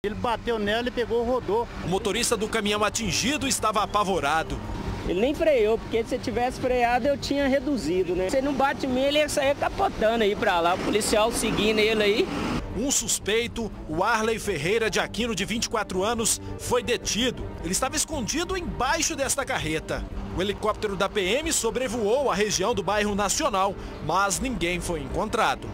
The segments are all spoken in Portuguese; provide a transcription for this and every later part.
Ele bateu nela e pegou, rodou. O motorista do caminhão atingido estava apavorado. Ele nem freou, porque se tivesse freado eu tinha reduzido, né? Se ele não bate em mim, ele ia sair capotando aí pra lá. O policial seguindo ele aí. Um suspeito, o Arley Ferreira de Aquino, de 24 anos, foi detido. Ele estava escondido embaixo desta carreta. O helicóptero da PM sobrevoou a região do bairro Nacional, mas ninguém foi encontrado.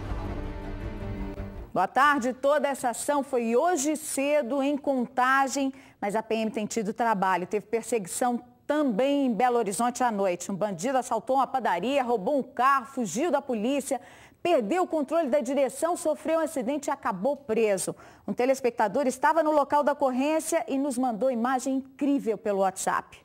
Boa tarde. Toda essa ação foi hoje cedo em Contagem, mas a PM tem tido trabalho. Teve perseguição também em Belo Horizonte à noite. Um bandido assaltou uma padaria, roubou um carro, fugiu da polícia, perdeu o controle da direção, sofreu um acidente e acabou preso. Um telespectador estava no local da ocorrência e nos mandou imagem incrível pelo WhatsApp.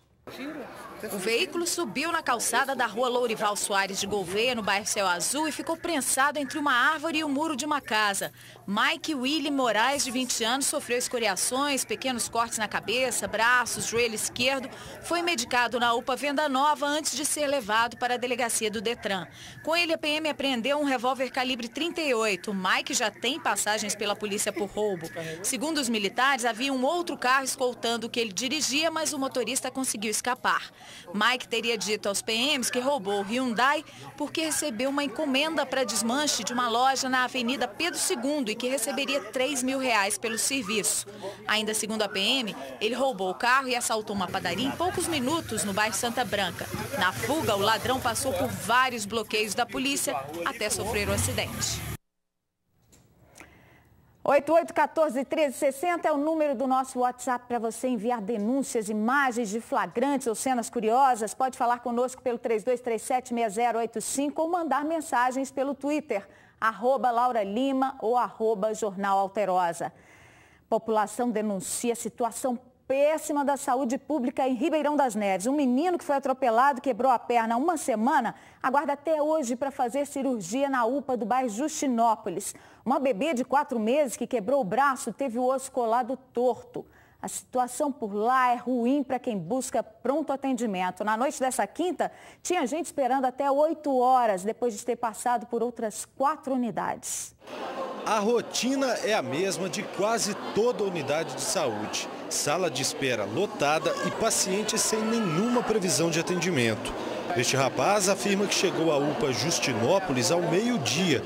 O veículo subiu na calçada da rua Lourival Soares de Gouveia, no bairro Céu Azul, e ficou prensado entre uma árvore e o muro de uma casa. Mike William Moraes, de 20 anos, sofreu escoriações, pequenos cortes na cabeça, braços, joelho esquerdo. Foi medicado na UPA Venda Nova antes de ser levado para a delegacia do Detran. Com ele, a PM apreendeu um revólver calibre 38. Mike já tem passagens pela polícia por roubo. Segundo os militares, havia um outro carro escoltando o que ele dirigia, mas o motorista conseguiu escapar. Mike teria dito aos PMs que roubou o Hyundai porque recebeu uma encomenda para desmanche de uma loja na Avenida Pedro II e que receberia R$3.000 pelo serviço. Ainda segundo a PM, ele roubou o carro e assaltou uma padaria em poucos minutos no bairro Santa Branca. Na fuga, o ladrão passou por vários bloqueios da polícia até sofrer o acidente. 8814-1360 é o número do nosso WhatsApp para você enviar denúncias, imagens de flagrantes ou cenas curiosas. Pode falar conosco pelo 3237-6085 ou mandar mensagens pelo Twitter, @LauraLima ou @Jornal Alterosa. População denuncia situação péssima da saúde pública em Ribeirão das Neves. Um menino que foi atropelado, quebrou a perna há uma semana, aguarda até hoje para fazer cirurgia na UPA do bairro Justinópolis. Uma bebê de 4 meses que quebrou o braço teve o osso colado torto. A situação por lá é ruim para quem busca pronto atendimento. Na noite dessa quinta, tinha gente esperando até 8 horas, depois de ter passado por outras 4 unidades. A rotina é a mesma de quase toda unidade de saúde. Sala de espera lotada e pacientes sem nenhuma previsão de atendimento. Este rapaz afirma que chegou à UPA Justinópolis ao meio-dia.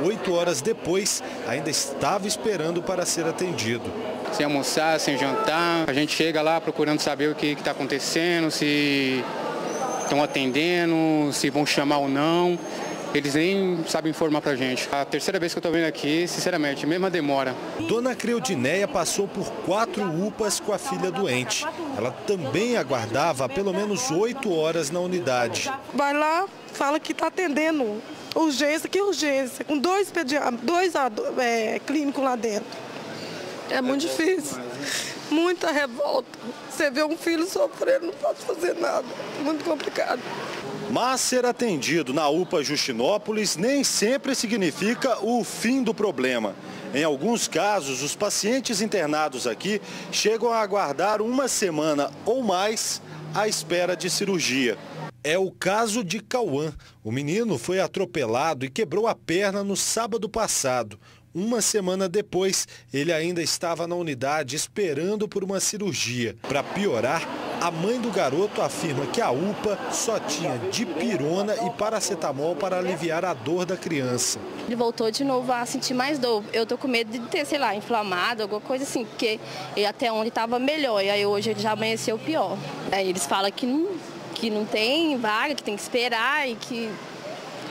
8 horas depois, ainda estava esperando para ser atendido. Sem almoçar, sem jantar, a gente chega lá procurando saber o que está acontecendo, se estão atendendo, se vão chamar ou não. Eles nem sabem informar pra gente. A terceira vez que eu tô vindo aqui, sinceramente, mesma demora. Dona Creudinéia passou por 4 UPAs com a filha doente. Ela também aguardava há pelo menos 8 horas na unidade. Vai lá, fala que tá atendendo urgência, que urgência, com 2 clínicos lá dentro. É muito difícil, muita revolta. Você vê um filho sofrendo, não pode fazer nada, muito complicado. Mas ser atendido na UPA Justinópolis nem sempre significa o fim do problema. Em alguns casos, os pacientes internados aqui chegam a aguardar uma semana ou mais à espera de cirurgia. É o caso de Cauã. O menino foi atropelado e quebrou a perna no sábado passado. Uma semana depois, ele ainda estava na unidade esperando por uma cirurgia. Para piorar, a mãe do garoto afirma que a UPA só tinha dipirona e paracetamol para aliviar a dor da criança. Ele voltou de novo a sentir mais dor. Eu tô com medo de ter, sei lá, inflamado, alguma coisa assim, porque ele até onde estava melhor, e aí hoje ele já amanheceu pior. Aí eles falam que não tem vaga, que tem que esperar e que...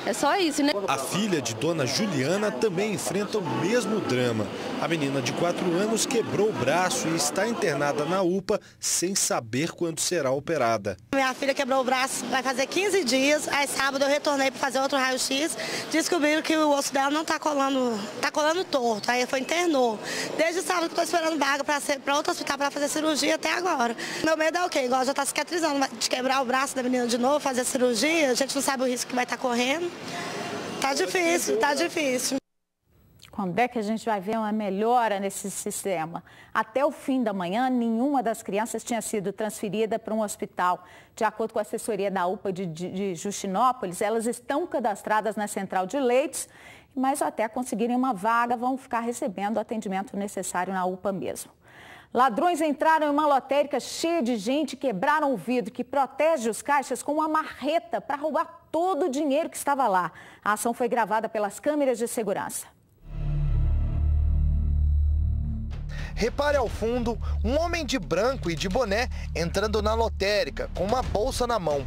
É só isso, né? A filha de Dona Juliana também enfrenta o mesmo drama. A menina de 4 anos quebrou o braço e está internada na UPA sem saber quando será operada. Minha filha quebrou o braço, vai fazer 15 dias. Aí sábado eu retornei para fazer outro raio-x. Descobriram que o osso dela não está colando torto. Aí foi internou. Desde sábado que estou esperando vaga para outro hospital para fazer cirurgia até agora. Meu medo é o quê? Igual já está cicatrizando, de quebrar o braço da menina de novo, fazer cirurgia. A gente não sabe o risco que vai estar correndo. Tá difícil, tá difícil. Quando é que a gente vai ver uma melhora nesse sistema? Até o fim da manhã, nenhuma das crianças tinha sido transferida para um hospital. De acordo com a assessoria da UPA de Justinópolis, elas estão cadastradas na central de leitos mas até conseguirem uma vaga vão ficar recebendo o atendimento necessário na UPA mesmo. Ladrões entraram em uma lotérica cheia de gente e quebraram o vidro que protege os caixas com uma marreta para roubar todo o dinheiro que estava lá. A ação foi gravada pelas câmeras de segurança. Repare ao fundo, um homem de branco e de boné entrando na lotérica com uma bolsa na mão.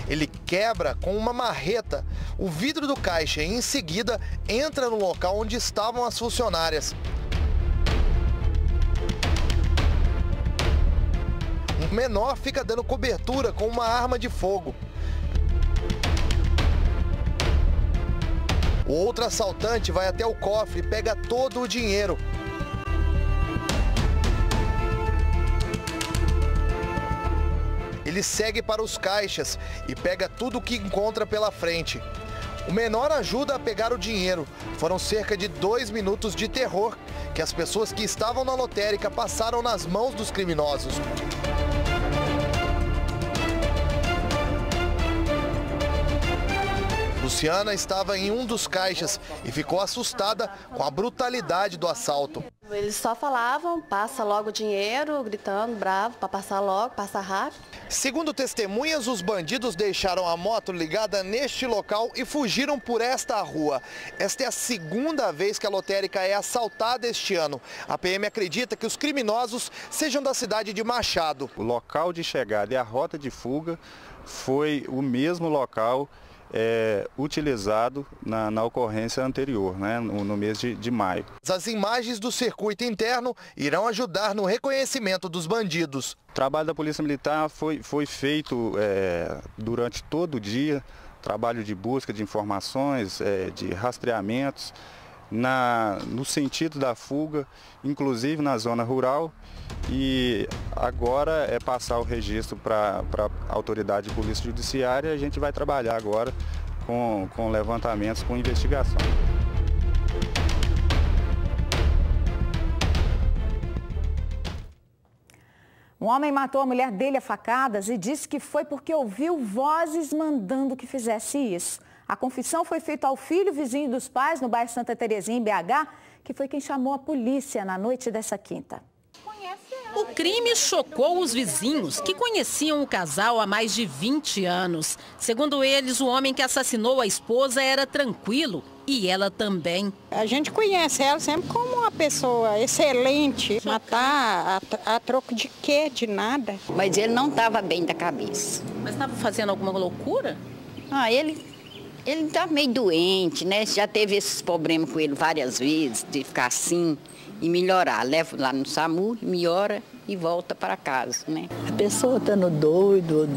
Ele quebra com uma marreta o vidro do caixa e em seguida entra no local onde estavam as funcionárias. Um menor fica dando cobertura com uma arma de fogo. O outro assaltante vai até o cofre e pega todo o dinheiro. Ele segue para os caixas e pega tudo o que encontra pela frente. O menor ajuda a pegar o dinheiro. Foram cerca de 2 minutos de terror que as pessoas que estavam na lotérica passaram nas mãos dos criminosos. Luciana estava em um dos caixas e ficou assustada com a brutalidade do assalto. Eles só falavam, passa logo o dinheiro, gritando, bravo, para passar logo, passar rápido. Segundo testemunhas, os bandidos deixaram a moto ligada neste local e fugiram por esta rua. Esta é a segunda vez que a lotérica é assaltada este ano. A PM acredita que os criminosos sejam da cidade de Machado. O local de chegada e a rota de fuga foi o mesmo local utilizado na ocorrência anterior, né, no mês de maio. As imagens do circuito interno irão ajudar no reconhecimento dos bandidos. O trabalho da Polícia Militar foi feito durante todo o dia, trabalho de busca de informações, de rastreamentos, no sentido da fuga, inclusive na zona rural, e agora é passar o registro para a autoridade de polícia judiciária e a gente vai trabalhar agora com levantamentos, com investigação. Um homem matou a mulher dele a facadas e disse que foi porque ouviu vozes mandando que fizesse isso. A confissão foi feita ao filho vizinho dos pais no bairro Santa Terezinha, em BH, que foi quem chamou a polícia na noite dessa quinta. O crime chocou os vizinhos, que conheciam o casal há mais de 20 anos. Segundo eles, o homem que assassinou a esposa era tranquilo e ela também. A gente conhece ela sempre como uma pessoa excelente. Matar a troco de quê? De nada. Mas ele não estava bem da cabeça. Mas estava fazendo alguma loucura? Ele estava meio doente, né? Já teve esses problemas com ele várias vezes, de ficar assim e melhorar. Levo lá no SAMU, melhora e volta para casa, né? A pessoa estando doido,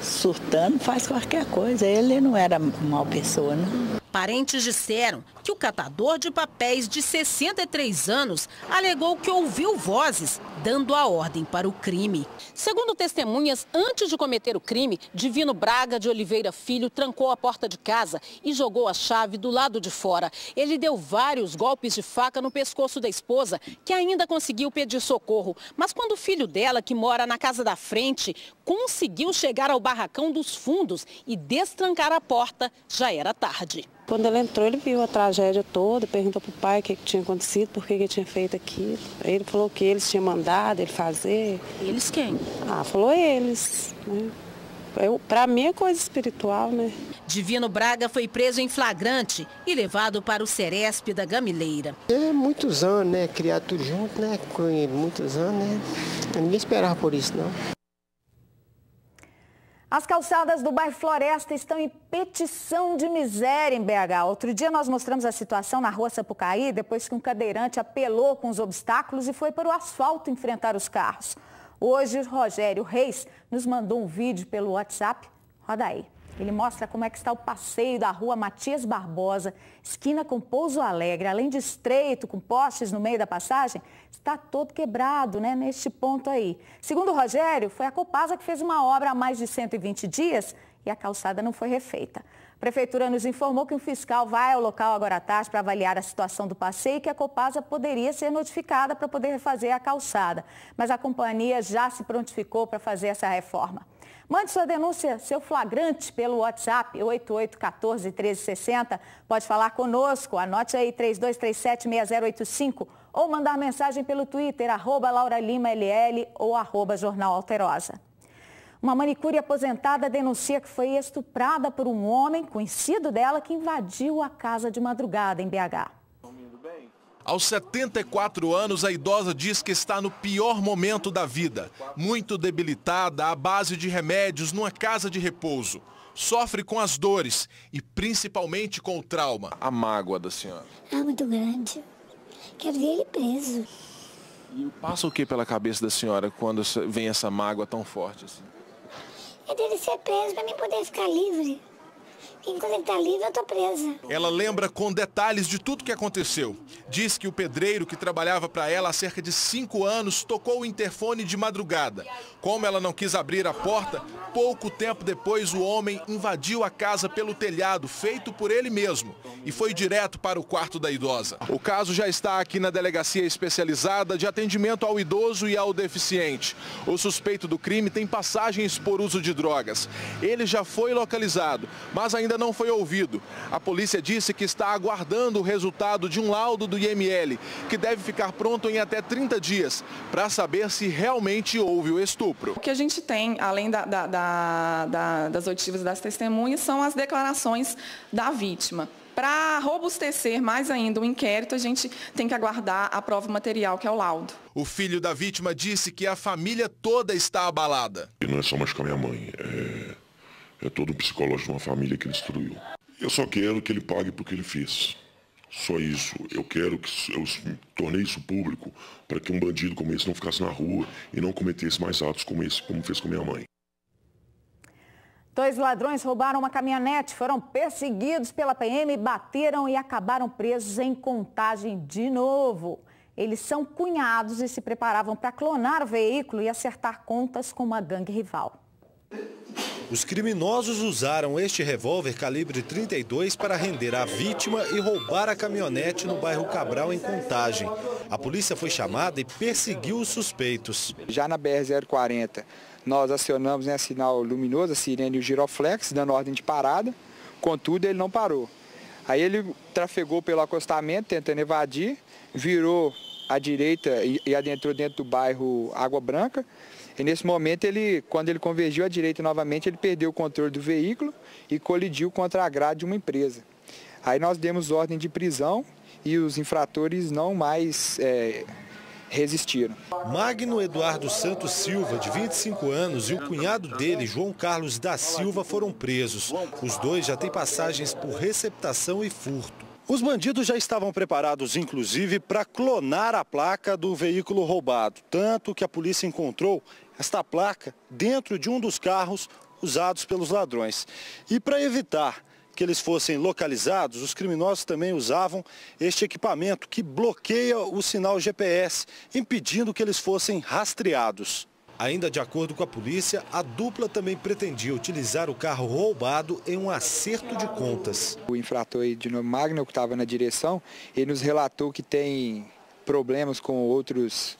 surtando, faz qualquer coisa. Ele não era uma pessoa, né? Parentes disseram que o catador de papéis de 63 anos alegou que ouviu vozes dando a ordem para o crime. Segundo testemunhas, antes de cometer o crime, Divino Braga de Oliveira Filho trancou a porta de casa e jogou a chave do lado de fora. Ele deu vários golpes de faca no pescoço da esposa, que ainda conseguiu pedir socorro. Mas quando o filho dela, que mora na casa da frente, conseguiu chegar ao barracão dos fundos e destrancar a porta, já era tarde. Quando ele entrou, ele viu a tragédia toda, perguntou para o pai o que tinha acontecido, por que ele tinha feito aquilo. Aí ele falou que eles tinham mandado ele fazer. Eles quem? Falou eles, né? Para mim é coisa espiritual, né? Divino Braga foi preso em flagrante e levado para o Ceresp da Gamileira. Muitos anos, né? Criado tudo junto, né? Com muitos anos, né? Ninguém esperava por isso, não. As calçadas do bairro Floresta estão em petição de miséria em BH. Outro dia nós mostramos a situação na rua Sapucaí, depois que um cadeirante apelou com os obstáculos e foi para o asfalto enfrentar os carros. Hoje, o Rogério Reis nos mandou um vídeo pelo WhatsApp. Roda aí. Ele mostra como é que está o passeio da rua Matias Barbosa, esquina com Pouso Alegre. Além de estreito, com postes no meio da passagem, está todo quebrado, né, neste ponto aí. Segundo o Rogério, foi a Copasa que fez uma obra há mais de 120 dias e a calçada não foi refeita. A Prefeitura nos informou que um fiscal vai ao local agora à tarde para avaliar a situação do passeio e que a Copasa poderia ser notificada para poder refazer a calçada. Mas a companhia já se prontificou para fazer essa reforma. Mande sua denúncia, seu flagrante, pelo WhatsApp 8814-1360. Pode falar conosco, anote aí 3237-6085 ou mandar mensagem pelo Twitter, @LauraLimaLL ou @Jornal Alterosa. Uma manicure aposentada denuncia que foi estuprada por um homem conhecido dela que invadiu a casa de madrugada em BH. Aos 74 anos, a idosa diz que está no pior momento da vida, muito debilitada, à base de remédios, numa casa de repouso. Sofre com as dores e principalmente com o trauma. A mágoa da senhora? É muito grande. Quero ver ele preso. E passa o que pela cabeça da senhora quando vem essa mágoa tão forte assim? É dele ser preso para mim poder ficar livre. Enquanto ele está livre, eu estou presa. Ela lembra com detalhes de tudo que aconteceu. Diz que o pedreiro que trabalhava para ela há cerca de 5 anos tocou o interfone de madrugada. Como ela não quis abrir a porta, pouco tempo depois o homem invadiu a casa pelo telhado, feito por ele mesmo, e foi direto para o quarto da idosa. O caso já está aqui na Delegacia Especializada de Atendimento ao Idoso e ao Deficiente. O suspeito do crime tem passagens por uso de drogas. Ele já foi localizado, mas ainda não foi ouvido. A polícia disse que está aguardando o resultado de um laudo do IML, que deve ficar pronto em até 30 dias, para saber se realmente houve o estupro. O que a gente tem, além das oitivas das testemunhas, são as declarações da vítima. Para robustecer mais ainda o inquérito, a gente tem que aguardar a prova material, que é o laudo. O filho da vítima disse que a família toda está abalada. E não é só mais com a minha mãe, é todo o psicológico de uma família que ele destruiu. Eu só quero que ele pague por que ele fez. Só isso. Eu quero que eu tornei isso público para que um bandido como esse não ficasse na rua e não cometesse mais atos como esse, como fez com minha mãe. 2 ladrões roubaram uma caminhonete, foram perseguidos pela PM, bateram e acabaram presos em Contagem de novo. Eles são cunhados e se preparavam para clonar o veículo e acertar contas com uma gangue rival. Os criminosos usaram este revólver calibre 32 para render a vítima e roubar a caminhonete no bairro Cabral, em Contagem. A polícia foi chamada e perseguiu os suspeitos. Já na BR-040, nós acionamos sinal luminoso, a sirene e o giroflex, dando ordem de parada. Contudo, ele não parou. Aí ele trafegou pelo acostamento, tentando evadir, virou à direita e adentrou dentro do bairro Água Branca. E nesse momento, quando ele convergiu à direita novamente, ele perdeu o controle do veículo e colidiu contra a grade de uma empresa. Aí nós demos ordem de prisão e os infratores não mais resistiram. Magno Eduardo Santos Silva, de 25 anos, e o cunhado dele, João Carlos da Silva, foram presos. Os dois já têm passagens por receptação e furto. Os bandidos já estavam preparados, inclusive, para clonar a placa do veículo roubado. Tanto que a polícia encontrou esta placa dentro de um dos carros usados pelos ladrões. E para evitar que eles fossem localizados, os criminosos também usavam este equipamento que bloqueia o sinal GPS, impedindo que eles fossem rastreados. Ainda de acordo com a polícia, a dupla também pretendia utilizar o carro roubado em um acerto de contas. O infrator de nome Magno, que estava na direção, ele nos relatou que tem problemas com outros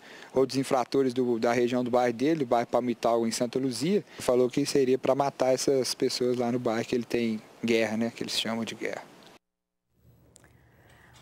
infratores da região do bairro dele, do bairro Palmital, em Santa Luzia. Falou que seria para matar essas pessoas lá no bairro, que ele tem guerra, né, que eles chamam de guerra.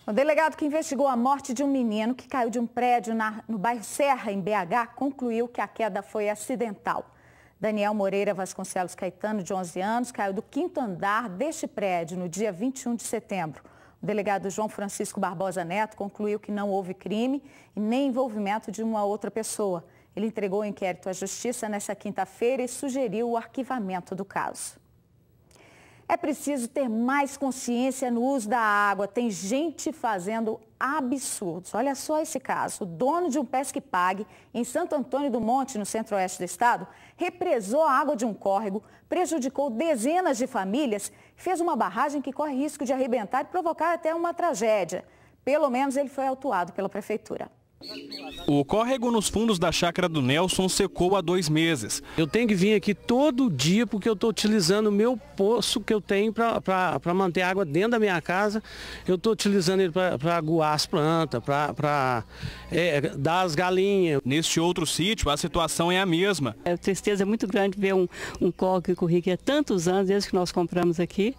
O delegado que investigou a morte de um menino que caiu de um prédio no bairro Serra, em BH, concluiu que a queda foi acidental. Daniel Moreira Vasconcelos Caetano, de 11 anos, caiu do 5º andar deste prédio no dia 21 de setembro. O delegado João Francisco Barbosa Neto concluiu que não houve crime e nem envolvimento de uma outra pessoa. Ele entregou o inquérito à Justiça nesta quinta-feira e sugeriu o arquivamento do caso. É preciso ter mais consciência no uso da água. Tem gente fazendo absurdos. Olha só esse caso. O dono de um Pesque Pague, em Santo Antônio do Monte, no centro-oeste do estado, represou a água de um córrego, prejudicou dezenas de famílias, fez uma barragem que corre risco de arrebentar e provocar até uma tragédia. Pelo menos ele foi autuado pela prefeitura. O córrego nos fundos da chácara do Nelson secou há 2 meses. Eu tenho que vir aqui todo dia porque eu estou utilizando o meu poço que eu tenho para manter água dentro da minha casa. Eu estou utilizando ele para aguar as plantas, para dar as galinhas. Neste outro sítio, a situação é a mesma. A tristeza é muito grande ver um córrego que corri aqui há tantos anos, desde que nós compramos aqui.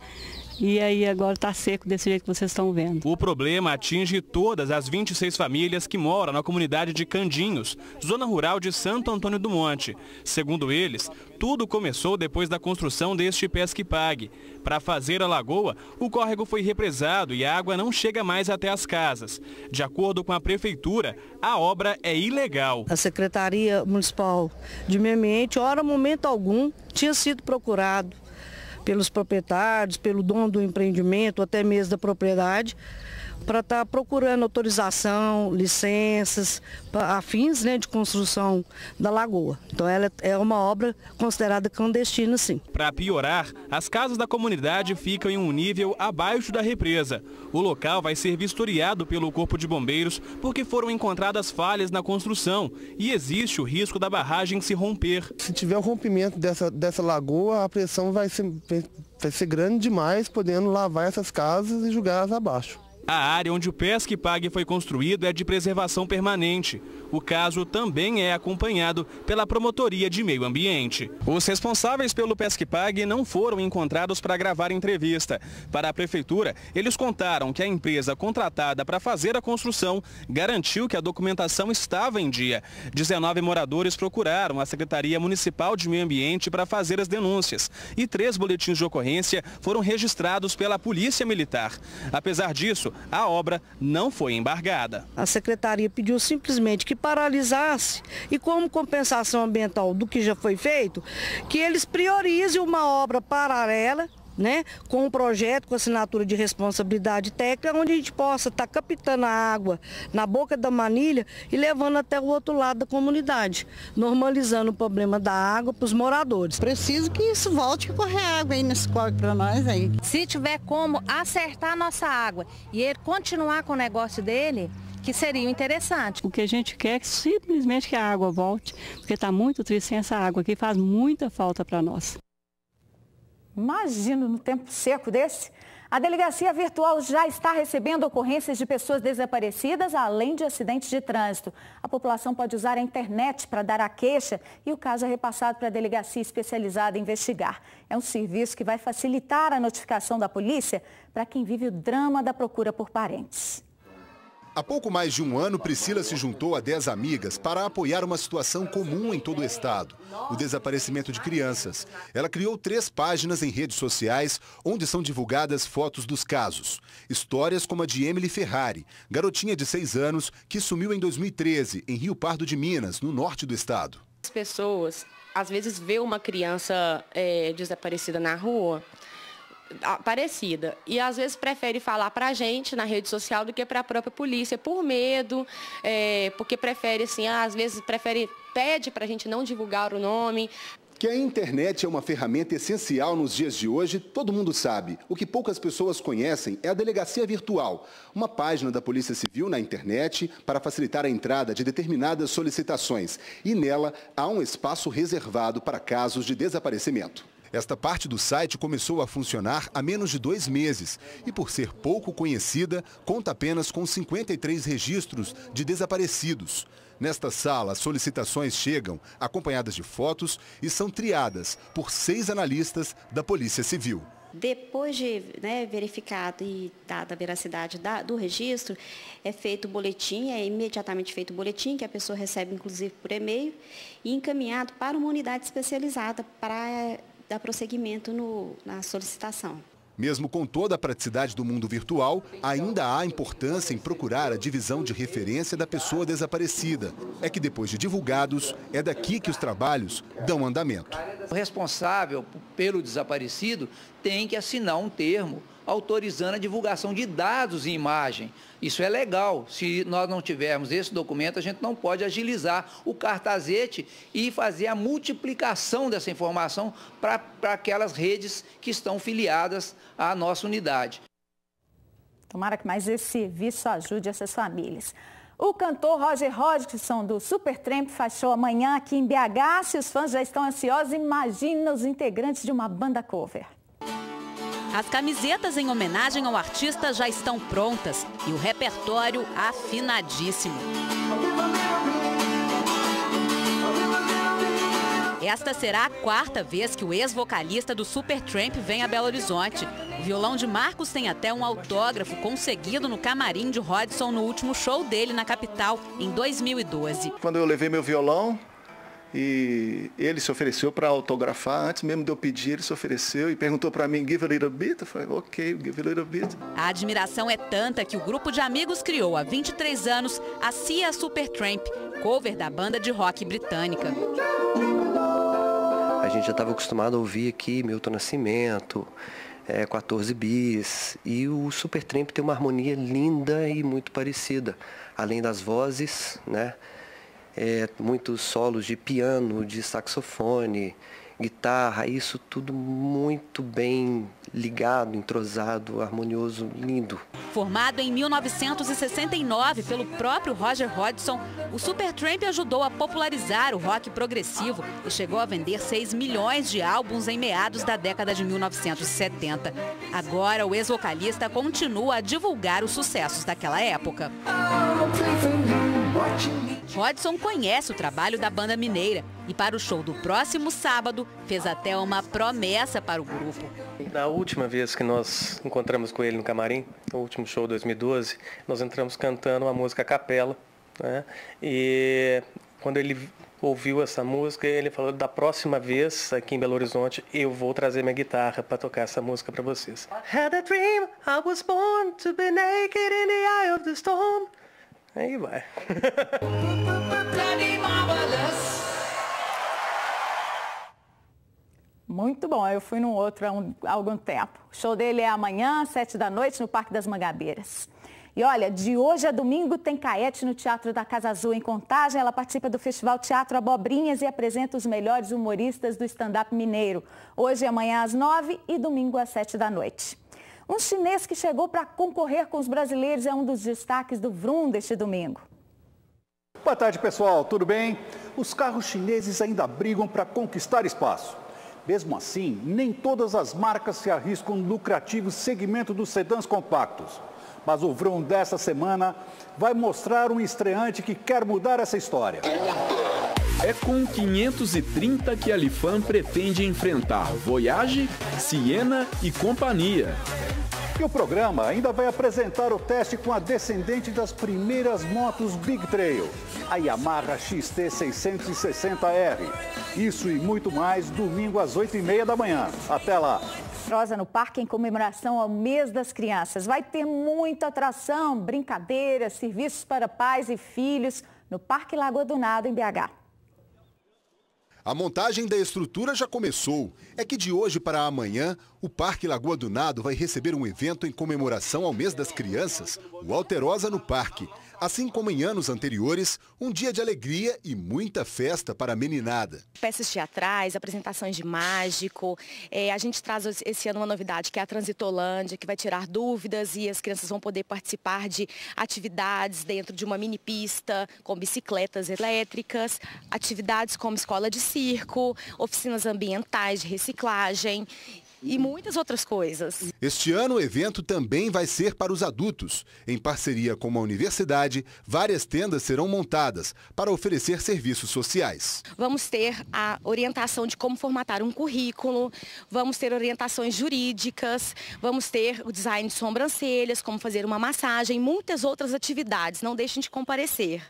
E aí agora está seco desse jeito que vocês estão vendo. O problema atinge todas as 26 famílias que moram na comunidade de Candinhos, zona rural de Santo Antônio do Monte. Segundo eles, tudo começou depois da construção deste pesque-pague. Para fazer a lagoa, o córrego foi represado e a água não chega mais até as casas. De acordo com a prefeitura, a obra é ilegal. A Secretaria Municipal de Meio Ambiente, ora, momento algum, tinha sido procurado pelos proprietários, pelo dono do empreendimento, até mesmo da propriedade, para estar procurando autorização, licenças, a fins, né, de construção da lagoa. Então ela é uma obra considerada clandestina, sim. Para piorar, as casas da comunidade ficam em um nível abaixo da represa. O local vai ser vistoriado pelo Corpo de Bombeiros porque foram encontradas falhas na construção e existe o risco da barragem se romper. Se tiver o rompimento dessa lagoa, a pressão vai ser grande demais, podendo lavar essas casas e jogá-las abaixo. A área onde o pesque-pague foi construído é de preservação permanente. O caso também é acompanhado pela Promotoria de Meio Ambiente. Os responsáveis pelo pesque-pague não foram encontrados para gravar entrevista. Para a Prefeitura, eles contaram que a empresa contratada para fazer a construção garantiu que a documentação estava em dia. 19 moradores procuraram a Secretaria Municipal de Meio Ambiente para fazer as denúncias. E 3 boletins de ocorrência foram registrados pela Polícia Militar. Apesar disso, a obra não foi embargada. A Secretaria pediu simplesmente que paralisasse e, como compensação ambiental do que já foi feito, que eles priorizem uma obra paralela, né, com um projeto com assinatura de responsabilidade técnica, onde a gente possa estar captando a água na boca da manilha e levando até o outro lado da comunidade, normalizando o problema da água para os moradores. Preciso que isso volte a correr água aí nesse córrego para nós aí. Se tiver como acertar a nossa água e ele continuar com o negócio dele, que seria interessante. O que a gente quer é que simplesmente que a água volte, porque está muito triste sem essa água aqui, faz muita falta para nós. Imagina no tempo seco desse. A delegacia virtual já está recebendo ocorrências de pessoas desaparecidas, além de acidentes de trânsito. A população pode usar a internet para dar a queixa e o caso é repassado para a delegacia especializada em investigar. É um serviço que vai facilitar a notificação da polícia para quem vive o drama da procura por parentes. Há pouco mais de um ano, Priscila se juntou a 10 amigas para apoiar uma situação comum em todo o estado, o desaparecimento de crianças. Ela criou 3 páginas em redes sociais, onde são divulgadas fotos dos casos. Histórias como a de Emily Ferrari, garotinha de 6 anos, que sumiu em 2013, em Rio Pardo de Minas, no norte do estado. As pessoas, às vezes, vê uma criança desaparecida na rua, parecida, e às vezes prefere falar para a gente na rede social do que para a própria polícia, por medo, porque prefere assim, às vezes pede para a gente não divulgar o nome. Que a internet é uma ferramenta essencial nos dias de hoje, todo mundo sabe. O que poucas pessoas conhecem é a Delegacia Virtual, uma página da Polícia Civil na internet para facilitar a entrada de determinadas solicitações. E nela há um espaço reservado para casos de desaparecimento. Esta parte do site começou a funcionar há menos de 2 meses e, por ser pouco conhecida, conta apenas com 53 registros de desaparecidos. Nesta sala, as solicitações chegam acompanhadas de fotos e são triadas por 6 analistas da Polícia Civil. Depois de verificado e dada a veracidade do registro, é feito o boletim, é imediatamente feito o boletim, que a pessoa recebe, inclusive, por e-mail, e encaminhado para uma unidade especializada para dar prosseguimento na solicitação. Mesmo com toda a praticidade do mundo virtual, ainda há importância em procurar a divisão de referência da pessoa desaparecida. É que depois de divulgados, é daqui que os trabalhos dão andamento. O responsável pelo desaparecido tem que assinar um termo autorizando a divulgação de dados e imagem. Isso é legal. Se nós não tivermos esse documento, a gente não pode agilizar o cartazete e fazer a multiplicação dessa informação para aquelas redes que estão filiadas à nossa unidade. Tomara que mais esse serviço ajude essas famílias. O cantor Roger Hodgson, do Supertramp, faz show amanhã aqui em BH. Se os fãs já estão ansiosos, imagina os integrantes de uma banda cover. As camisetas em homenagem ao artista já estão prontas e o repertório afinadíssimo. Esta será a 4ª vez que o ex-vocalista do Supertramp vem a Belo Horizonte. O violão de Marcos tem até um autógrafo conseguido no camarim de Hodgson no último show dele na capital, em 2012. Quando eu levei meu violão e ele se ofereceu para autografar, antes mesmo de eu pedir, ele se ofereceu e perguntou para mim, give a little bit? Eu falei, ok, give a little bit. A admiração é tanta que o grupo de amigos criou há 23 anos a Sia Supertramp, cover da banda de rock britânica. A gente já estava acostumado a ouvir aqui Milton Nascimento, 14 bis, e o Supertramp tem uma harmonia linda e muito parecida. Além das vozes, né? Muitos solos de piano, de saxofone, guitarra, isso tudo muito bem ligado, entrosado, harmonioso, lindo. Formado em 1969 pelo próprio Roger Hodgson, o Supertramp ajudou a popularizar o rock progressivo e chegou a vender 6 milhões de álbuns em meados da década de 1970. Agora, o ex-vocalista continua a divulgar os sucessos daquela época. Hodgson conhece o trabalho da banda mineira e para o show do próximo sábado fez até uma promessa para o grupo. Na última vez que nós encontramos com ele no camarim, no último show de 2012, nós entramos cantando uma música a capela, né? E quando ele ouviu essa música, ele falou, da próxima vez aqui em Belo Horizonte, eu vou trazer minha guitarra para tocar essa música para vocês. Had a dream, I was born to be naked in the eye of the storm. Aí vai. Muito bom, eu fui num outro há algum tempo. O show dele é amanhã, às 7 da noite, no Parque das Mangabeiras. E olha, de hoje a domingo tem Caete no Teatro da Casa Azul, em Contagem. Ela participa do Festival Teatro Abobrinhas e apresenta os melhores humoristas do stand-up mineiro. Hoje e amanhã às 9 e domingo às 7 da noite. Um chinês que chegou para concorrer com os brasileiros é um dos destaques do Vroom deste domingo. Boa tarde, pessoal. Tudo bem? Os carros chineses ainda brigam para conquistar espaço. Mesmo assim, nem todas as marcas se arriscam no lucrativo segmento dos sedãs compactos. Mas o Vroom dessa semana vai mostrar um estreante que quer mudar essa história. É com o 530 que a Lifan pretende enfrentar Voyage, Siena e companhia. E o programa ainda vai apresentar o teste com a descendente das primeiras motos Big Trail, a Yamaha XT660R. Isso e muito mais, domingo às 8h30 da manhã. Até lá! Rosa no Parque em comemoração ao Mês das Crianças. Vai ter muita atração, brincadeiras, serviços para pais e filhos no Parque Lagoa do Nado, em BH. A montagem da estrutura já começou. É que de hoje para amanhã, o Parque Lagoa do Nado vai receber um evento em comemoração ao Mês das Crianças, o Alterosa no Parque. Assim como em anos anteriores, um dia de alegria e muita festa para a meninada. Peças teatrais, apresentações de mágico. A gente traz esse ano uma novidade, que é a Transitolândia, que vai tirar dúvidas e as crianças vão poder participar de atividades dentro de uma mini pista, com bicicletas elétricas, atividades como escola de circo, oficinas ambientais de reciclagem e muitas outras coisas. Este ano o evento também vai ser para os adultos. Em parceria com uma universidade, várias tendas serão montadas para oferecer serviços sociais. Vamos ter a orientação de como formatar um currículo, vamos ter orientações jurídicas, vamos ter o design de sobrancelhas, como fazer uma massagem, muitas outras atividades. Não deixem de comparecer.